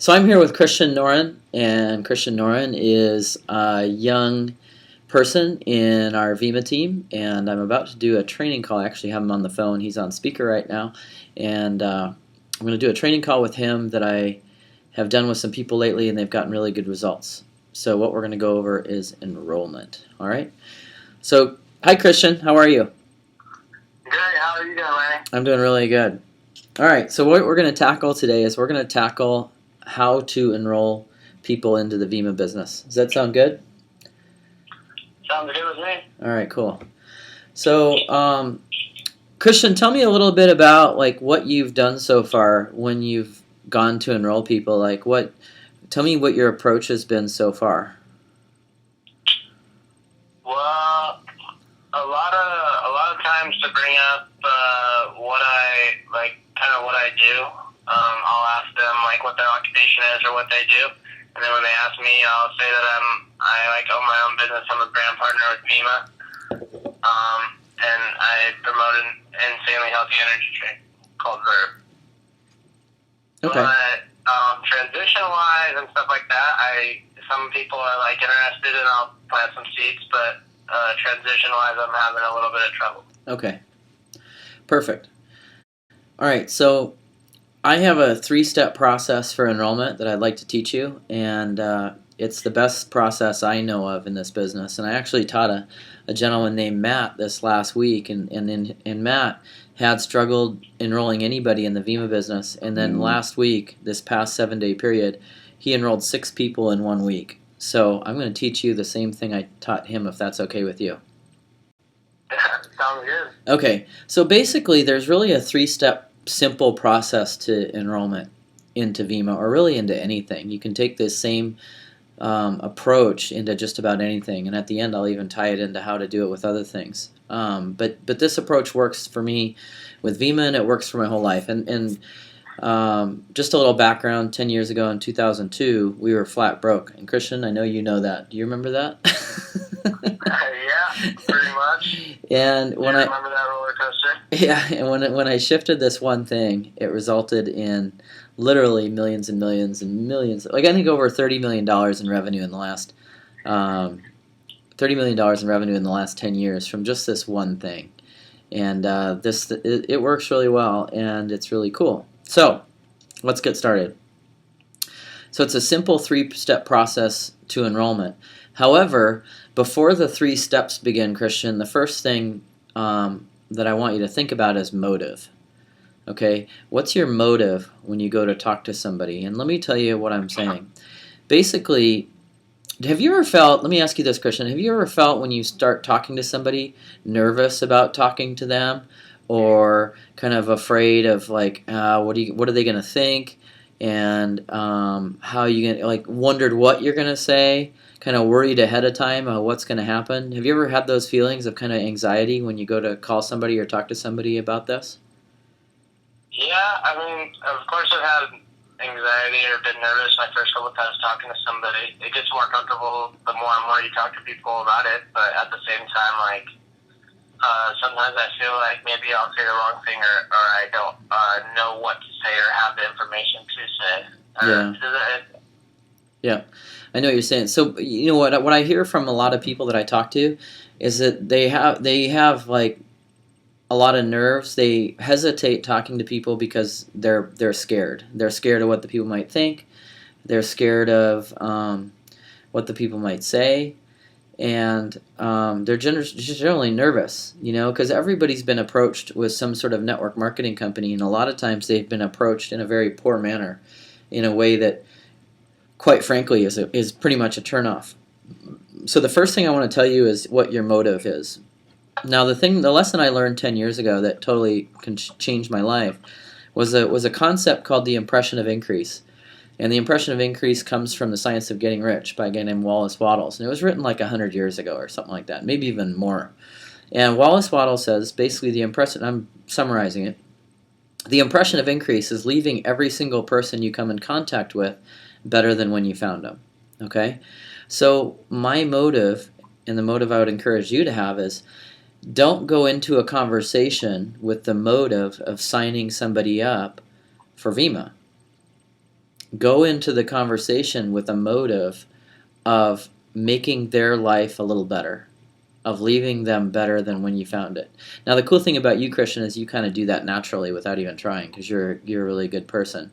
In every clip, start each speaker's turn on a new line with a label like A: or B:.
A: So I'm here with Christian Noren, and Christian Noren is a young person in our Vima team, and I'm about to do a training call. I actually have him on the phone. He's on speaker right now, and I'm going to do a training call with him that I have done with some people lately, and they've gotten really good results. So what we're going to go over is enrollment. All right. So hi, Christian. How are you?
B: Good. How are you doing, Lenny?
A: I'm doing really good. All right. So what we're going to tackle today is we're going to tackle how to enroll people into the Vima business. Does that sound good?
B: Sounds good with me.
A: All right, cool. So, Christian, tell me a little bit about like what you've done so far when you've gone to enroll people. Tell me what your approach has been so far.
B: Well, a lot of times to bring up what I do. I'll ask them like what their occupation is or what they do, and then when they ask me, I'll say that I own my own business. I'm a brand partner with Vima, and I promote an insanely healthy energy drink called Verb.
A: Okay.
B: But transition-wise and stuff like that, some people are like interested, and I'll plant some seeds. But transition-wise, I'm having a little bit of trouble.
A: Okay. Perfect. All right. So I have a 3-step process for enrollment that I'd like to teach you, and it's the best process I know of in this business. And I actually taught a gentleman named Matt this last week, and Matt had struggled enrolling anybody in the Vima business, and then last week, this past 7-day period, he enrolled 6 people in 1 week. So I'm going to teach you the same thing I taught him, if that's okay with you.
B: Sounds good.
A: Okay, so basically there's really a 3-step simple process to enrollment into Vima, or really into anything. You can take this same approach into just about anything, and at the end I'll even tie it into how to do it with other things. But this approach works for me with Vima, and it works for my whole life. And just a little background, 10 years ago in 2002, we were flat broke. And Christian, I know you know that. Do you remember that?
B: Yeah, pretty much.
A: And when
B: I remember that roller coaster.
A: Yeah, and when I shifted this one thing, it resulted in literally millions and millions and millions. Like I think over $30 million in revenue in the last $30 million in revenue in the last 10 years from just this one thing. And it works really well, and it's really cool. So let's get started. So it's a simple 3-step process to enrollment. However, before the 3 steps begin, Christian, the first thing that I want you to think about is motive. Okay, what's your motive when you go to talk to somebody? And let me tell you what I'm saying. Basically, have you ever felt, let me ask you this, Christian, have you ever felt when you start talking to somebody nervous about talking to them, or kind of afraid of like, what are they going to think, and how you going to, like, wondered what you're going to say, kind of worried ahead of time what's going to happen? Have you ever had those feelings of kind of anxiety when you go to call somebody or talk to somebody about this?
B: Yeah, I mean, of course I've had anxiety or been nervous my first couple of times talking to somebody. It gets more comfortable the more and more you talk to people about it, but at the same time, like, sometimes I feel like maybe I'll say the wrong thing, or I don't know what to say or have the information to say.
A: Yeah, I know what you're saying. So you know what I hear from a lot of people that I talk to is that they have like a lot of nerves. They hesitate talking to people because they're scared. They're scared of what the people might think. They're scared of what the people might say, and they're just generally nervous, because everybody's been approached with some sort of network marketing company, and a lot of times they've been approached in a very poor manner, in a way that, quite frankly, is pretty much a turnoff. So the first thing I want to tell you is what your motive is. Now, the lesson I learned 10 years ago that totally changed my life was a concept called the impression of increase. And the impression of increase comes from The Science of Getting Rich by a guy named Wallace Wattles. And it was written like 100 years ago or something like that, maybe even more. And Wallace Wattles says, basically, the impression, I'm summarizing it, the impression of increase is leaving every single person you come in contact with better than when you found them. Okay? So my motive, and the motive I would encourage you to have, is don't go into a conversation with the motive of signing somebody up for Vima. go into the conversation with a motive of making their life a little better, of leaving them better than when you found it. Now, the cool thing about you, Christian, is you kind of do that naturally without even trying, because you're a really good person,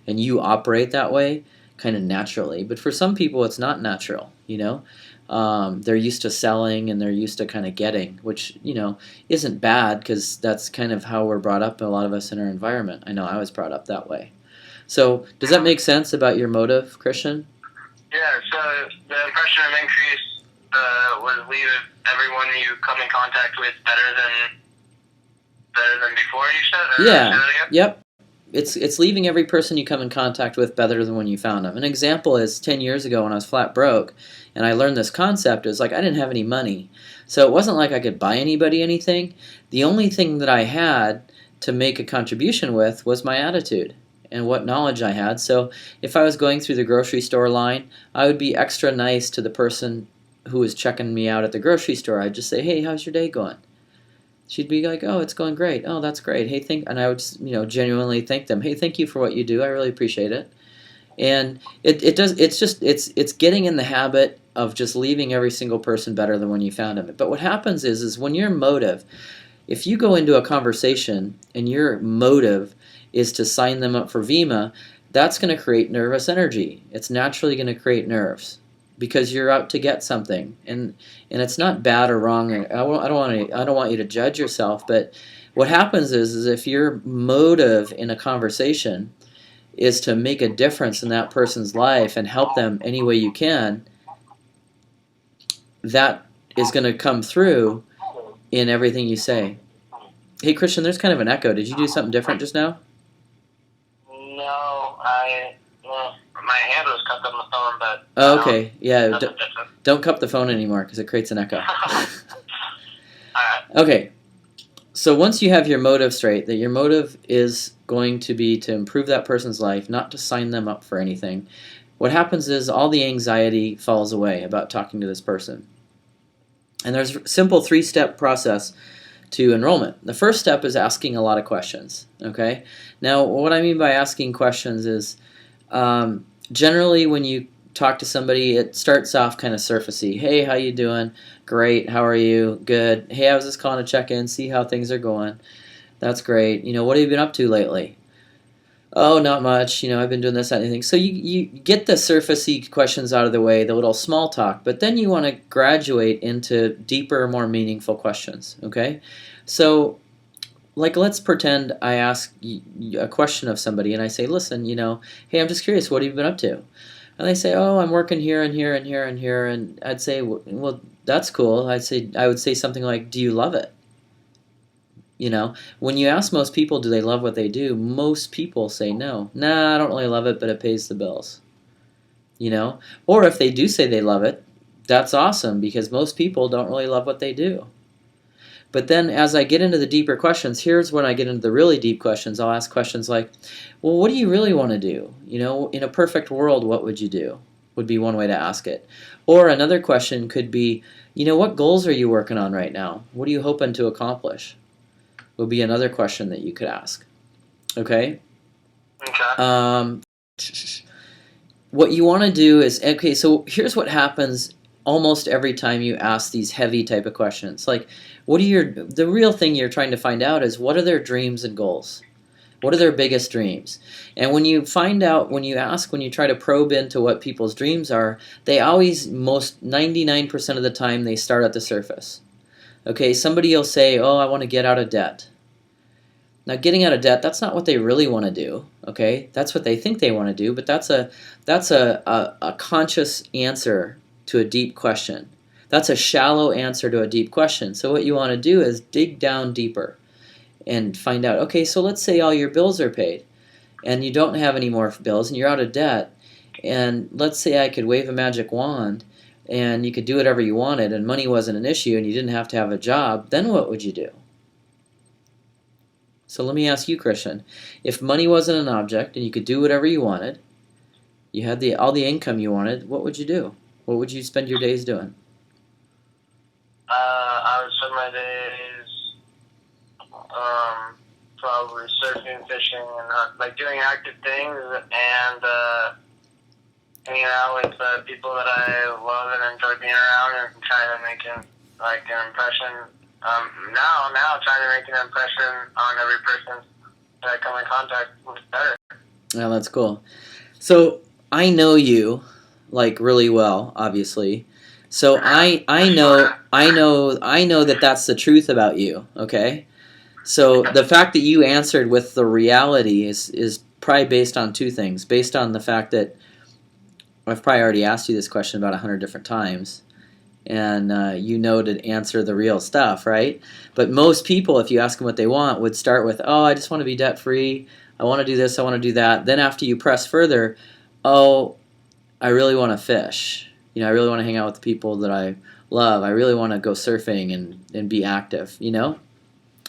A: and you operate that way kind of naturally. But for some people, it's not natural. They're used to selling and they're used to kind of getting, which isn't bad, because that's kind of how we're brought up. A lot of us in our environment. I know I was brought up that way. So, does that make sense about your motive, Christian?
B: Yeah, so the impression of increase was leave everyone you come in contact with better than before, you said?
A: Yeah. Yep. It's leaving every person you come in contact with better than when you found them. An example is 10 years ago when I was flat broke and I learned this concept. It was like I didn't have any money. So it wasn't like I could buy anybody anything. The only thing that I had to make a contribution with was my attitude and what knowledge I had. So if I was going through the grocery store line, I would be extra nice to the person who was checking me out at the grocery store. I'd just say, "Hey, how's your day going?" She'd be like, "Oh, it's going great. Oh, that's great. Hey, and I would genuinely thank them. Hey, thank you for what you do. I really appreciate it." And it's getting in the habit of just leaving every single person better than when you found them. But what happens is when your motive, if you go into a conversation and your motive is to sign them up for VEMA, that's going to create nervous energy. It's naturally going to create nerves, because you're out to get something, and it's not bad or wrong. I don't want you to judge yourself, but what happens is if your motive in a conversation is to make a difference in that person's life and help them any way you can, that is going to come through in everything you say. Hey, Christian, there's kind of an echo. Did you do something different just now?
B: No, my hand was cupped on the phone, but...
A: Oh, okay, yeah. Don't cup the phone anymore, because it creates an echo.
B: Alright.
A: Okay, so once you have your motive straight, that your motive is going to be to improve that person's life, not to sign them up for anything, what happens is all the anxiety falls away about talking to this person. And there's a simple 3-step process to enrollment. The first step is asking a lot of questions. Okay. Now, what I mean by asking questions is generally when you talk to somebody, it starts off kind of surfacey. Hey, how you doing? Great. How are you? Good. Hey, I was just calling to check in, see how things are going. That's great. What have you been up to lately? Oh, not much. I've been doing this, that, anything. So you get the surfacey questions out of the way, the little small talk, but then you want to graduate into deeper, more meaningful questions, okay? So, like, let's pretend I ask a question of somebody, and I say, listen, hey, I'm just curious, what have you been up to? And they say, oh, I'm working here and here and here and here, and I'd say, well, that's cool. I would say something like, do you love it? When you ask most people, do they love what they do, most people say no. Nah, I don't really love it, but it pays the bills. Or if they do say they love it, that's awesome, because most people don't really love what they do. But then as I get into the deeper questions, here's when I get into the really deep questions. I'll ask questions like, well, what do you really want to do? In a perfect world, what would you do? Would be one way to ask it. Or another question could be, what goals are you working on right now? What are you hoping to accomplish? Would be another question that you could ask. Okay?
B: Okay.
A: What you want to do is, okay, so here's what happens almost every time you ask these heavy type of questions. Like, the real thing you're trying to find out is, what are their dreams and goals? What are their biggest dreams? And when you find out, when you try to probe into what people's dreams are, they always, 99% of the time, they start at the surface. Okay, somebody will say, oh, I want to get out of debt. Now, getting out of debt, that's not what they really want to do. Okay, that's what they think they want to do, but that's a conscious answer to a deep question. That's a shallow answer to a deep question. So what you want to do is dig down deeper and find out, okay, so let's say all your bills are paid and you don't have any more bills and you're out of debt, and let's say I could wave a magic wand and you could do whatever you wanted and money wasn't an issue and you didn't have to have a job, then what would you do? So let me ask you, Christian, if money wasn't an object and you could do whatever you wanted, you had all the income you wanted, what would you do? What would you spend your days doing?
B: I would spend my days probably surfing, fishing, and like doing active things, and hanging out with people that I love and enjoy being around, and trying to make like an impression. Now trying to make an impression on every person that I come in contact with better.
A: Yeah, that's cool. So I know you like really well, obviously. So I know that that's the truth about you. Okay. So the fact that you answered with the reality is probably based on two things. Based on the fact that I've probably already asked you this question about 100 different times, and you know to answer the real stuff, right? But most people, if you ask them what they want, would start with, "Oh, I just want to be debt free. I want to do this. I want to do that." Then after you press further, "Oh, I really want to fish. I really want to hang out with the people that I love. I really want to go surfing and be active."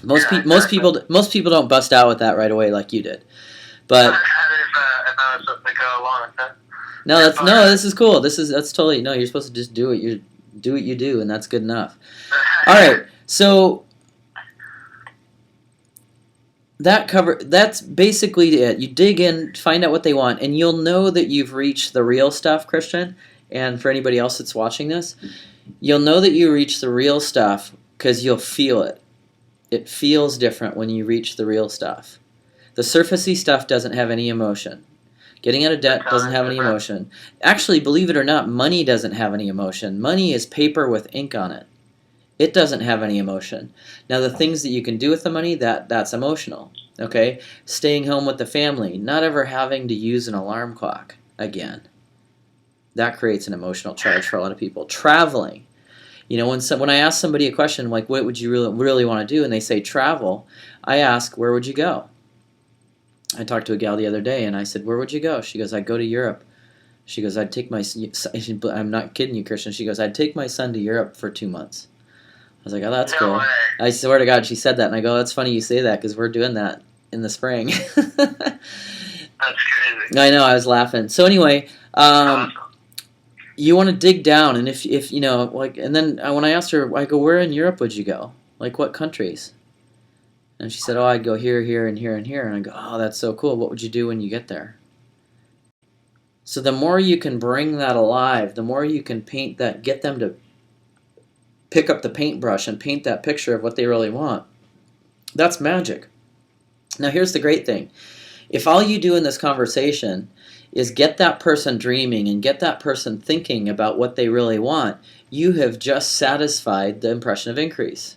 A: Most people don't bust out with that right away like you did. But
B: if I was supposed to go along with that.
A: this is cool. That's totally no. You're supposed to just do what you do, and that's good enough. All right, so that's basically it. You dig in, find out what they want, and you'll know that you've reached the real stuff, Christian. And for anybody else that's watching this, you'll know that you reach the real stuff because you'll feel it. It feels different when you reach the real stuff. The surfacey stuff doesn't have any emotion. Getting out of debt doesn't have any emotion. Actually, believe it or not, money doesn't have any emotion. Money is paper with ink on it. It doesn't have any emotion. Now, the things that you can do with the money, that's emotional. Okay? Staying home with the family, not ever having to use an alarm clock again. That creates an emotional charge for a lot of people. Traveling. When I ask somebody a question like, what would you really want to do? And they say travel, I ask, where would you go? I talked to a gal the other day, and I said, where would you go? She goes, I'd go to Europe. She goes, I'd take my son. I'm not kidding you, Christian. She goes, I'd take my son to Europe for 2 months. I was like, oh, that's cool.
B: Way.
A: I swear to God, she said that, and I go, that's funny you say that because we're doing that in the spring.
B: That's crazy.
A: I know, I was laughing. So anyway, you want to dig down, and if and then when I asked her, I go, where in Europe would you go? Like what countries? And she said, oh, I'd go here, here, and here, and here. And I go, oh, that's so cool. What would you do when you get there? So the more you can bring that alive, the more you can paint that, get them to pick up the paintbrush and paint that picture of what they really want. That's magic. Now here's the great thing. If all you do in this conversation is get that person dreaming and get that person thinking about what they really want, you have just satisfied the impression of increase.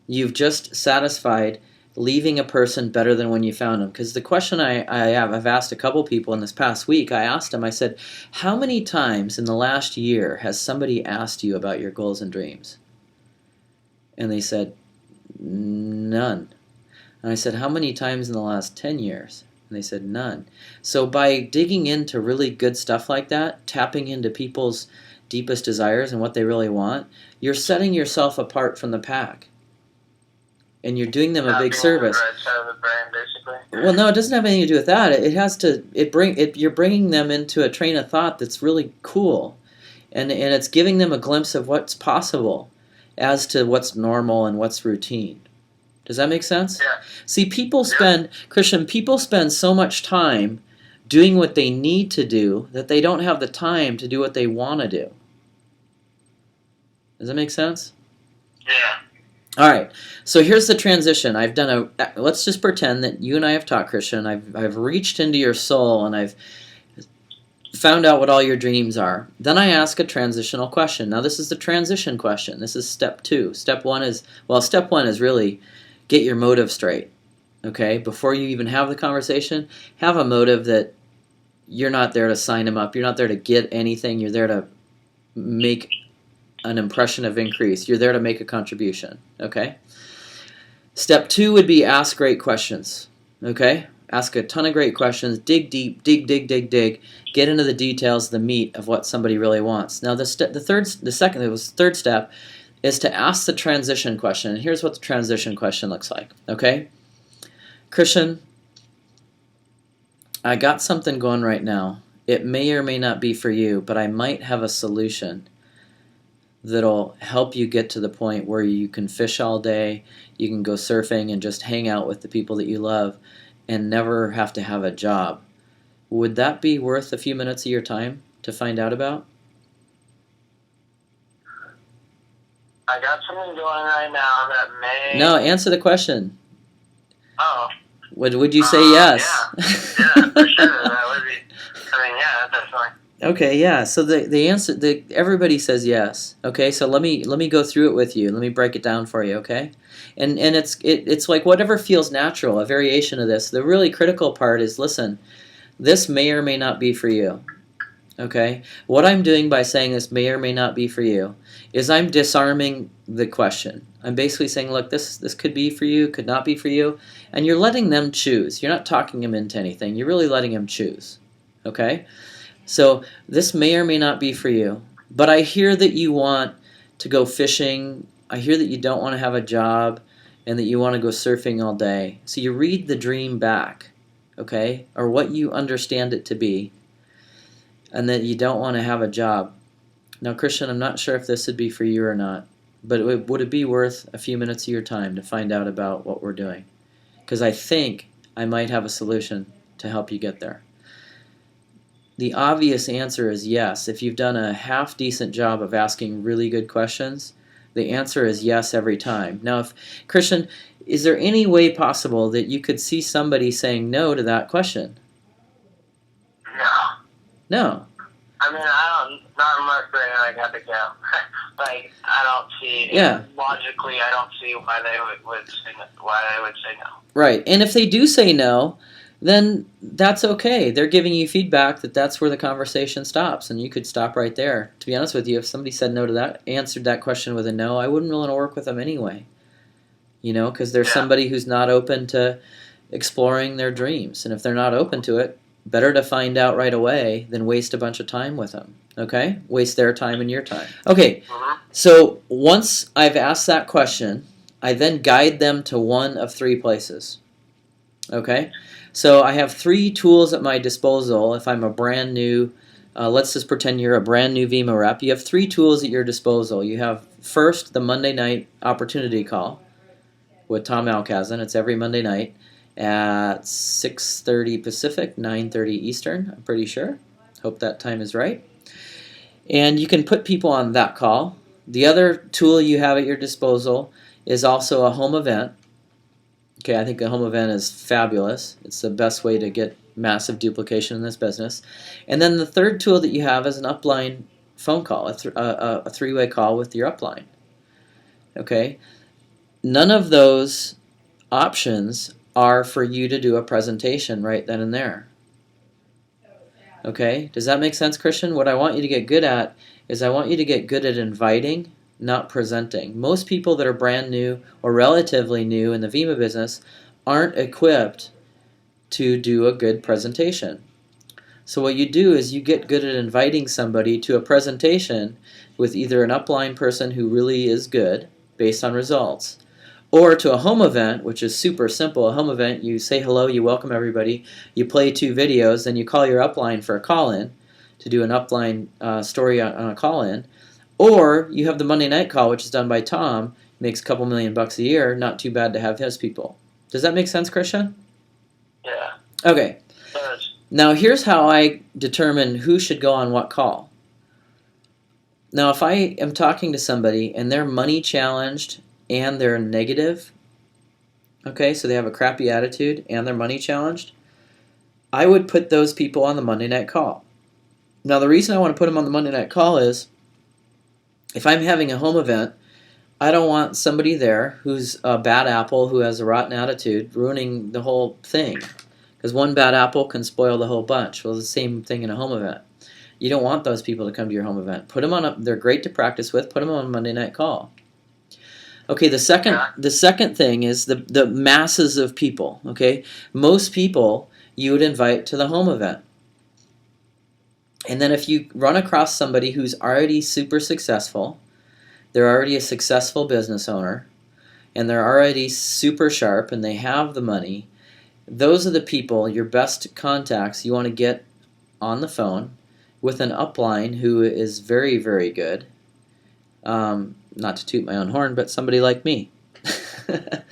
A: You've just satisfied leaving a person better than when you found them. Because the question I've asked a couple people in this past week, I asked them, I said, how many times in the last year has somebody asked you about your goals and dreams? And they said, none. And I said, how many times in the last 10 years? And they said, none. So by digging into really good stuff like that, tapping into people's deepest desires and what they really want, you're setting yourself apart from the pack. And you're doing them a big service.
B: The right side of the brain, basically.
A: Well, no, it doesn't have anything to do with that. It has to. You're bringing them into a train of thought that's really cool, and it's giving them a glimpse of what's possible, as to what's normal and what's routine. Does that make sense?
B: Yeah.
A: See, people spend so much time doing what they need to do that they don't have the time to do what they want to do. Does that make sense?
B: Yeah.
A: All right, so here's the transition. Let's just pretend that you and I have talked, Christian. I've reached into your soul and I've found out what all your dreams are. Then I ask a transitional question. Now this is the transition question. This is step 2. Step 1 is really get your motive straight. Okay, before you even have the conversation, have a motive that you're not there to sign them up. You're not there to get anything. You're there to make an impression of increase. You're there to make a contribution. Okay? Step 2 would be ask great questions. Okay? Ask a ton of great questions. Dig deep. Dig. Get into the details, the meat of what somebody really wants. Now the third step is to ask the transition question. And here's what the transition question looks like. Okay? Christian, I got something going right now. It may or may not be for you, but I might have a solution that'll help you get to the point where you can fish all day, you can go surfing and just hang out with the people that you love and never have to have a job. Would that be worth a few minutes of your time to find out about?
B: I got something going right now that may...
A: No, answer the question.
B: Oh.
A: Would you say yes?
B: Yeah, for sure. That would be... I mean, yeah, definitely.
A: Okay, yeah. So the answer, everybody says yes. Okay, so let me go through it with you. Let me break it down for you. Okay, and it's like whatever feels natural, a variation of this. The really critical part is, listen, this may or may not be for you. Okay, what I'm doing by saying this may or may not be for you is I'm disarming the question. I'm basically saying, look, this could be for you, could not be for you, and you're letting them choose. You're not talking them into anything. You're really letting them choose. Okay. So this may or may not be for you, but I hear that you want to go fishing. I hear that you don't want to have a job and that you want to go surfing all day. So you read the dream back, okay, or what you understand it to be, and that you don't want to have a job. Now, Christian, I'm not sure if this would be for you or not, but would it be worth a few minutes of your time to find out about what we're doing? Because I think I might have a solution to help you get there. The obvious answer is yes. If you've done a half-decent job of asking really good questions, the answer is yes every time. Now, Christian, is there any way possible that you could see somebody saying no to that question? No.
B: I mean, not unless they're like at the go. Like, I don't see, logically, I don't see why they would say no.
A: Right, and if they do say no, then that's okay. They're giving you feedback that that's where the conversation stops, and you could stop right there. To be honest with you, if somebody said no to that, answered that question with a no, I wouldn't want to work with them anyway. You know, because there's somebody who's not open to exploring their dreams, and if they're not open to it, better to find out right away than waste a bunch of time with them. Okay? Waste their time and your time. Okay, so once I've asked that question, I then guide them to one of three places. Okay? So I have three tools at my disposal. If I'm a brand new, let's just pretend you're a brand new VIMA rep. You have three tools at your disposal. You have first the Monday night opportunity call with Tom Alkazan. It's every Monday night at 6:30 Pacific, 9:30 Eastern, I'm pretty sure. Hope that time is right. And you can put people on that call. The other tool you have at your disposal is also a home event. Okay, I think a home event is fabulous. It's the best way to get massive duplication in this business. And then the third tool that you have is an upline phone call, a three-way call with your upline. Okay, none of those options are for you to do a presentation right then and there. Okay, does that make sense, Christian? What I want you to get good at is I want you to get good at inviting, not presenting. Most people that are brand new or relatively new in the VIMA business aren't equipped to do a good presentation. So what you do is you get good at inviting somebody to a presentation with either an upline person who really is good based on results, or to a home event, which is super simple. A home event, you say hello, you welcome everybody, you play 2 videos, then you call your upline for a call-in to do an upline story on a call-in. Or you have the Monday night call, which is done by Tom, makes a couple $1,000,000 a year, not too bad to have his people. Does that make sense, Christian?
B: Yeah.
A: Okay.
B: It does.
A: Now here's how I determine who should go on what call. Now if I am talking to somebody and they're money challenged and they're negative, okay, so they have a crappy attitude and they're money challenged, I would put those people on the Monday night call. Now the reason I want to put them on the Monday night call is if I'm having a home event, I don't want somebody there who's a bad apple, who has a rotten attitude, ruining the whole thing. Because one bad apple can spoil the whole bunch. Well, it's the same thing in a home event. You don't want those people to come to your home event. Put them on they're great to practice with. Put them on a Monday night call. Okay, the second thing is the masses of people. Okay, most people you would invite to the home event. And then if you run across somebody who's already super successful, they're already a successful business owner, and they're already super sharp and they have the money, those are the people, your best contacts, you want to get on the phone with an upline who is very, very good, Not to toot my own horn, but somebody like me.
B: For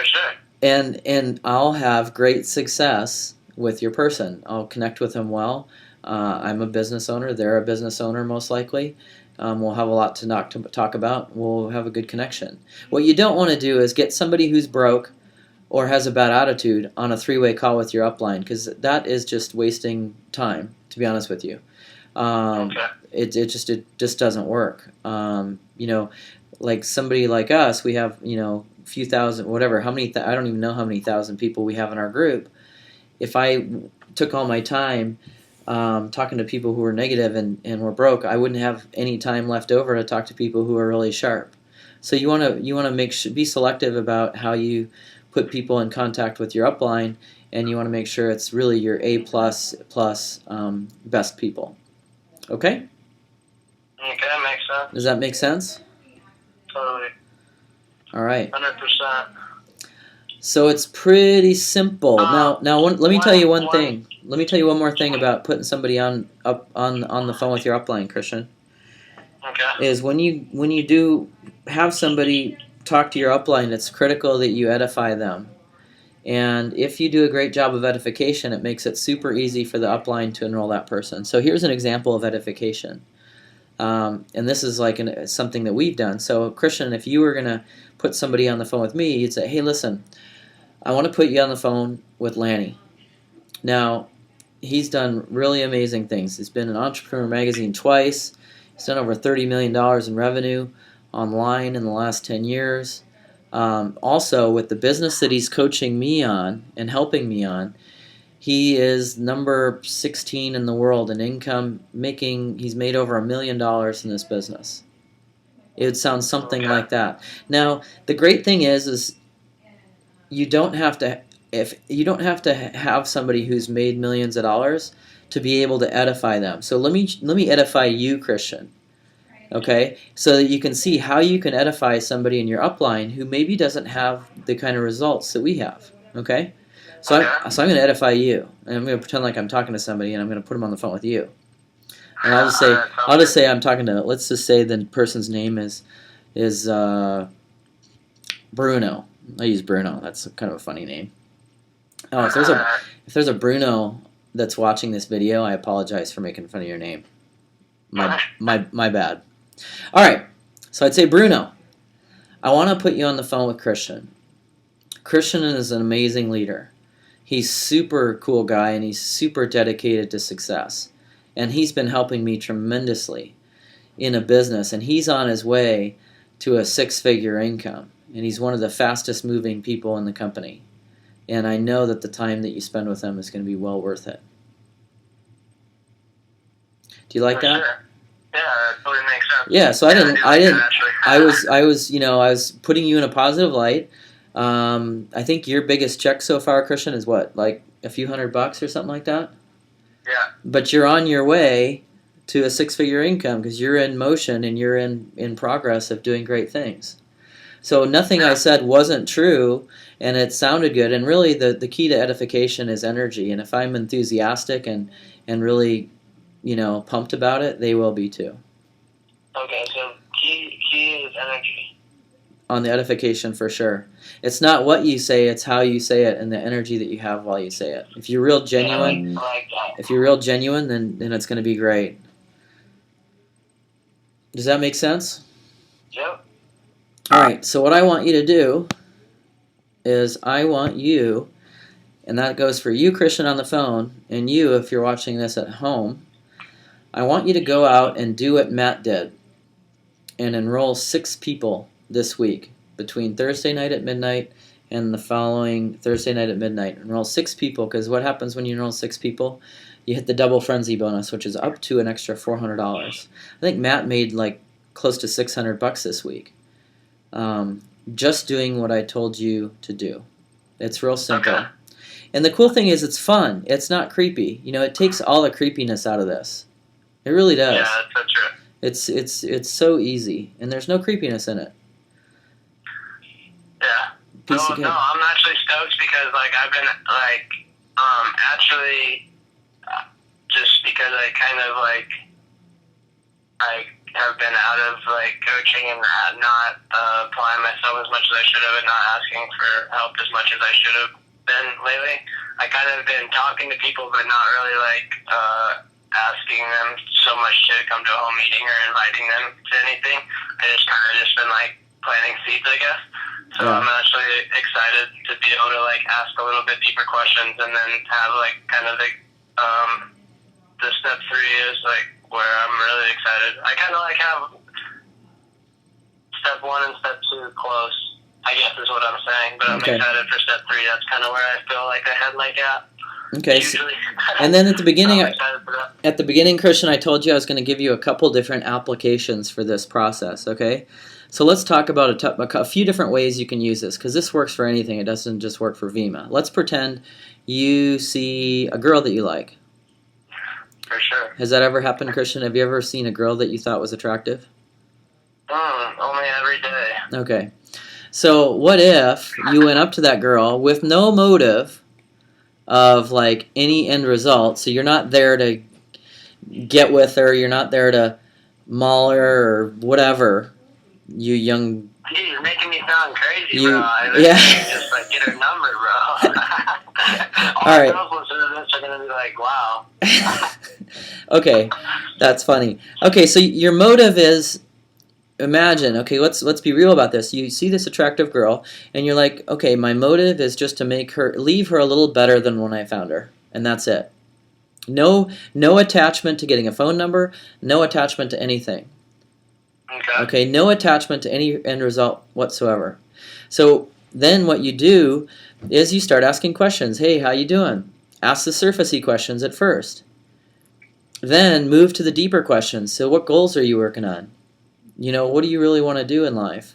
B: sure.
A: And I'll have great success with your person. I'll connect with them well. I'm a business owner. They're a business owner, most likely. We'll have a lot to talk about. We'll have a good connection. What you don't want to do is get somebody who's broke or has a bad attitude on a three-way call with your upline, because that is just wasting time, to be honest with you.
B: Okay.
A: It just doesn't work. Like somebody like us, we have a few thousand, whatever. I don't even know how many thousand people we have in our group. If I took all my time talking to people who are negative and were broke, I wouldn't have any time left over to talk to people who are really sharp. So you want to be selective about how you put people in contact with your upline, and you want to make sure it's really your A plus best people. Okay?
B: Okay, that makes sense.
A: Does that make sense?
B: Totally.
A: All right.
B: 100%.
A: So it's pretty simple. Now, let me tell you one thing. Let me tell you one more thing about putting somebody on the phone with your upline, Christian.
B: Okay.
A: Is when you do have somebody talk to your upline, it's critical that you edify them. And if you do a great job of edification, it makes it super easy for the upline to enroll that person. So here's an example of edification. And this is like something that we've done. So Christian, if you were going to put somebody on the phone with me, you'd say, hey, listen, I want to put you on the phone with Lanny. Now, he's done really amazing things. He's been in Entrepreneur Magazine twice. He's done over $30 million in revenue online in the last 10 years. Also, with the business that he's coaching me on and helping me on, he is number 16 in the world in income. He's made over $1 million in this business. It would sound something like that. Now, the great thing is you don't have to have somebody who's made millions of dollars to be able to edify them. So let me edify you, Christian. Okay, so that you can see how you can edify somebody in your upline who maybe doesn't have the kind of results that we have. Okay, so I'm going to edify you, and I'm going to pretend like I'm talking to somebody, and I'm going to put them on the phone with you. And I'll just say I'm talking to. Let's just say the person's name is Bruno. I use Bruno. That's kind of a funny name. Oh, if there's a Bruno that's watching this video, I apologize for making fun of your name. My bad. All right. So I'd say, Bruno, I want to put you on the phone with Christian. Christian is an amazing leader. He's super cool guy, and he's super dedicated to success. And he's been helping me tremendously in a business, and he's on his way to a 6-figure income. And he's one of the fastest moving people in the company. And I know that the time that you spend with him is going to be well worth it. Do you like that?
B: Sure. Yeah, that totally makes sense.
A: Yeah, so I was putting you in a positive light. I think your biggest check so far, Christian, is what, like a few $100 or something like that?
B: Yeah.
A: But you're on your way to a 6-figure income because you're in motion and you're in progress of doing great things. So nothing I said wasn't true, and it sounded good. And really, the key to edification is energy. And if I'm enthusiastic and really, pumped about it, they will be too.
B: Okay, so key is energy.
A: On the edification, for sure. It's not what you say; it's how you say it and the energy that you have while you say it. If you're real genuine, then it's going to be great. Does that make sense?
B: Yep.
A: All right, so what I want you to do is I want you, and that goes for you, Christian, on the phone, and you, if you're watching this at home, I want you to go out and do what Matt did and enroll 6 people this week between Thursday night at midnight and the following Thursday night at midnight. Enroll 6 people, because what happens when you enroll 6 people? You hit the double frenzy bonus, which is up to an extra $400. I think Matt made like close to $600 this week. Just doing what I told you to do. It's real simple. Okay. And the cool thing is it's fun. It's not creepy. It takes all the creepiness out of this. It really does.
B: Yeah, that's true.
A: It's so easy, and there's no creepiness in it.
B: Yeah. No, I'm actually stoked because I've been actually just because I kind of I have been out of like coaching and not applying myself as much as I should have, and not asking for help as much as I should have been lately. I kind of been talking to people, but not really like asking them so much to come to a home meeting or inviting them to anything. I just kind of just been like planting seeds, I guess. So
A: Yeah.
B: I'm actually excited to be able to like ask a little bit deeper questions, and then have like kind of the step 3 is like where I'm really excited. I kind of like have step 1 and step 2 close, I guess is what I'm saying. But I'm
A: Okay.
B: excited for step 3. That's kind of where I feel like I had my gap.
A: Okay. So,
B: Usually.
A: and then at the beginning,
B: I'm excited for that.
A: at the beginning, Christian, I told you I was going to give you a couple different applications for this process. Okay. So let's talk about a few different ways you can use this, because this works for anything. It doesn't just work for VEMA. Let's pretend you see a girl that you like.
B: For sure.
A: Has that ever happened, Christian? Have you ever seen a girl that you thought was attractive?
B: Only every day.
A: Okay. So what if you went up to that girl with no motive of like any end result? So you're not there to get with her, you're not there to maul her or whatever. You young.
B: Gee, you're making me sound crazy,
A: You-
B: bro. I
A: yeah.
B: just like get her number, bro.
A: All right.
B: Girls listening to this are gonna be like, wow.
A: Okay, that's funny. Okay, so your motive is, imagine, okay, let's be real about this. You see this attractive girl and you're like, okay, my motive is just to leave her a little better than when I found her, and that's it. No attachment to getting a phone number, no attachment to anything. Okay, no attachment to any end result whatsoever. So then what you do is you start asking questions. Hey, how you doing? Ask the surfacey questions at first. Then move to the deeper questions. So what goals are you working on? You know, what do you really want to do in life?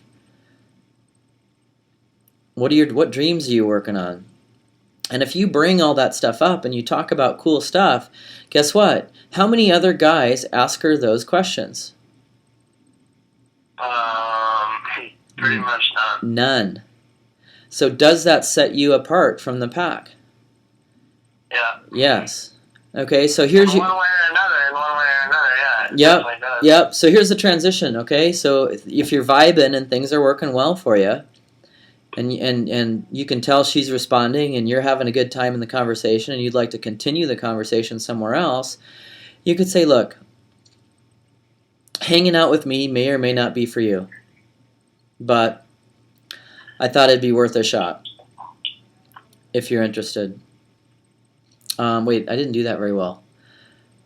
A: What dreams are you working on? And if you bring all that stuff up and you talk about cool stuff, guess what? How many other guys ask her those questions?
B: Pretty much none.
A: None. So does that set you apart from the pack?
B: Yeah.
A: Yes. Okay, so here's
B: In one way or another, yeah. It
A: Yep.
B: definitely does.
A: Yep. So here's the transition. Okay, so if you're vibing and things are working well for you, and you can tell she's responding and you're having a good time in the conversation, and you'd like to continue the conversation somewhere else, you could say, look, hanging out with me may or may not be for you, but I thought it'd be worth a shot if you're interested. Wait, I didn't do that very well.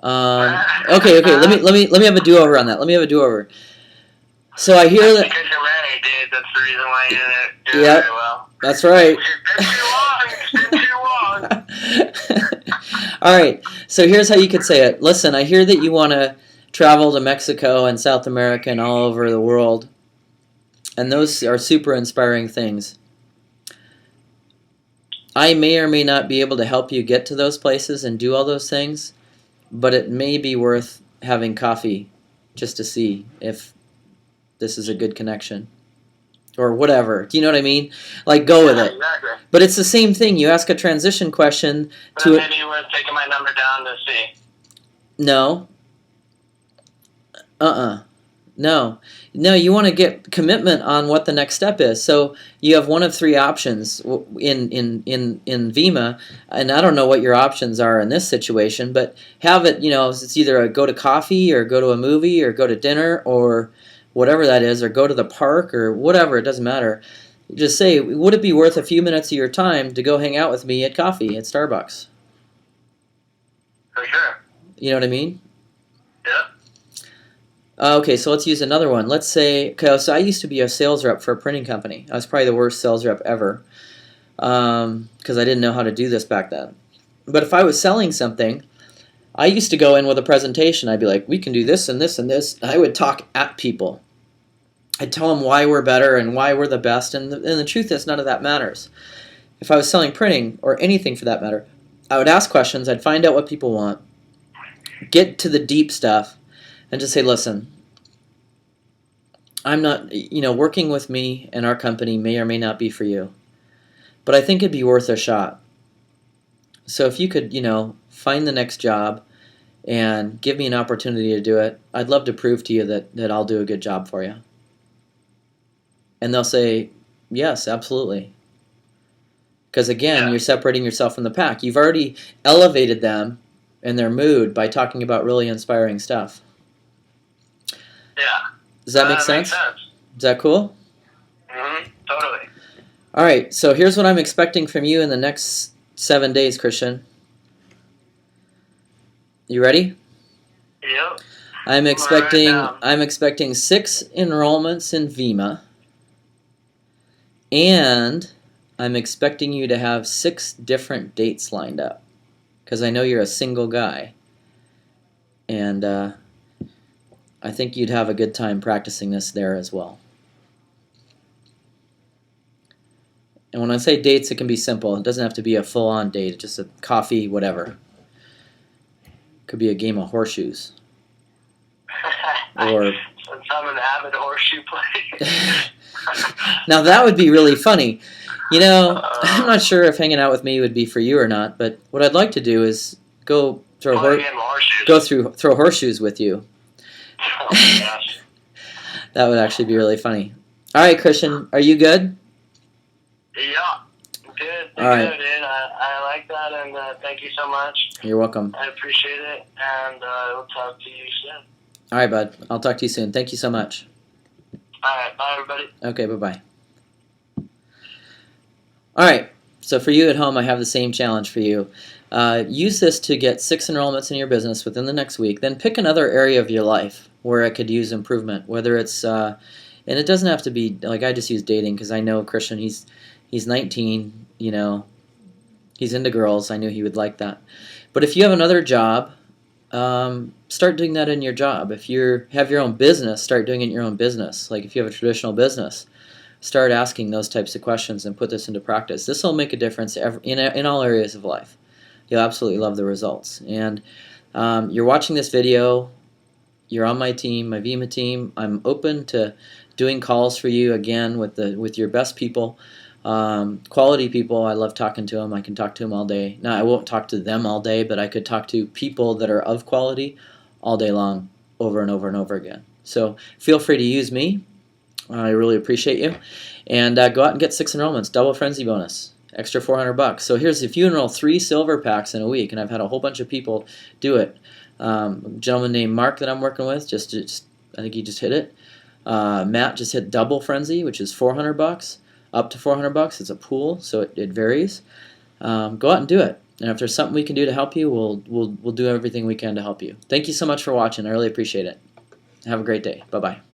A: Okay. Let me have a do-over on that. Let me have a do-over. So I hear that.
B: Because you're married, dude. That's the reason why you didn't do
A: Yep.
B: it very well.
A: That's right.
B: It's been too long.
A: All right. So here's how you could say it. Listen, I hear that you want to travel to Mexico and South America and all over the world, and those are super inspiring things. I may or may not be able to help you get to those places and do all those things, but it may be worth having coffee just to see if this is a good connection or whatever. Do you know what I mean? Like, go with it.
B: Exactly.
A: But it's the same thing. You ask a transition question to
B: But maybe worth taking my number down to see.
A: No. No, you want to get commitment on what the next step is. So you have one of three options in VEMA, and I don't know what your options are in this situation, but have it, it's either a go to coffee or go to a movie or go to dinner or whatever that is, or go to the park or whatever, it doesn't matter. Just say, would it be worth a few minutes of your time to go hang out with me at coffee at Starbucks?
B: For sure.
A: You know what I mean?
B: Yeah.
A: Okay, so let's use another one. Let's say, okay, so I used to be a sales rep for a printing company. I was probably the worst sales rep ever because I didn't know how to do this back then. But if I was selling something, I used to go in with a presentation. I'd be like, we can do this and this and this. I would talk at people. I'd tell them why we're better and why we're the best, and the truth is none of that matters. If I was selling printing, or anything for that matter, I would ask questions, I'd find out what people want, get to the deep stuff, and just say, listen, I'm not, working with me and our company may or may not be for you, but I think it'd be worth a shot. So if you could, find the next job and give me an opportunity to do it. I'd love to prove to you that I'll do a good job for you. And they'll say, yes, absolutely. Because again, you're separating yourself from the pack. You've already elevated them in their mood by talking about really inspiring stuff.
B: Yeah.
A: Does that make sense?
B: Makes sense.
A: Is that cool?
B: Totally.
A: All right, so here's what I'm expecting from you in the next 7 days, Christian. You ready?
B: Yep.
A: I'm expecting 6 enrollments in VEMA, and I'm expecting you to have 6 different dates lined up, because I know you're a single guy, and I think you'd have a good time practicing this there as well. And when I say dates, it can be simple. It doesn't have to be a full-on date, just a coffee, whatever. Could be a game of horseshoes. Or
B: since I'm an avid horseshoe player.
A: Now that would be really funny. You know, I'm not sure if hanging out with me would be for you or not, but what I'd like to do is go throw horseshoes with you.
B: Oh my gosh.
A: That would actually be really funny. All right, Christian, are you good?
B: Yeah, good.
A: All right.
B: Good, dude. I like that, and thank you so much.
A: You're welcome.
B: I appreciate it, and we'll talk to you soon.
A: All right, bud. I'll talk to you soon. Thank you so much.
B: All right, bye, everybody.
A: Okay, bye-bye. All right, so for you at home, I have the same challenge for you. Use this to get 6 enrollments in your business within the next week. Then pick another area of your life where it could use improvement, whether it's, and it doesn't have to be, like I just use dating because I know Christian, he's 19, you know, he's into girls. I knew he would like that. But if you have another job, start doing that in your job. If you have your own business, start doing it in your own business. Like if you have a traditional business, start asking those types of questions and put this into practice. This will make a difference in all areas of life. You'll absolutely love the results. And you're watching this video. You're on my team, my VEMA team. I'm open to doing calls for you again with your best people. Quality people, I love talking to them. I can talk to them all day. Now, I won't talk to them all day, but I could talk to people that are of quality all day long, over and over and over again. So feel free to use me. I really appreciate you. And go out and get 6 enrollments, double frenzy bonus, extra $400. So here's, if you enroll 3 silver packs in a week, and I've had a whole bunch of people do it. A gentleman named Mark that I'm working with, I think he just hit it. Matt just hit double frenzy, which is $400. Up to $400. It's a pool, so it varies. Go out and do it. And if there's something we can do to help you, we'll do everything we can to help you. Thank you so much for watching. I really appreciate it. Have a great day. Bye-bye.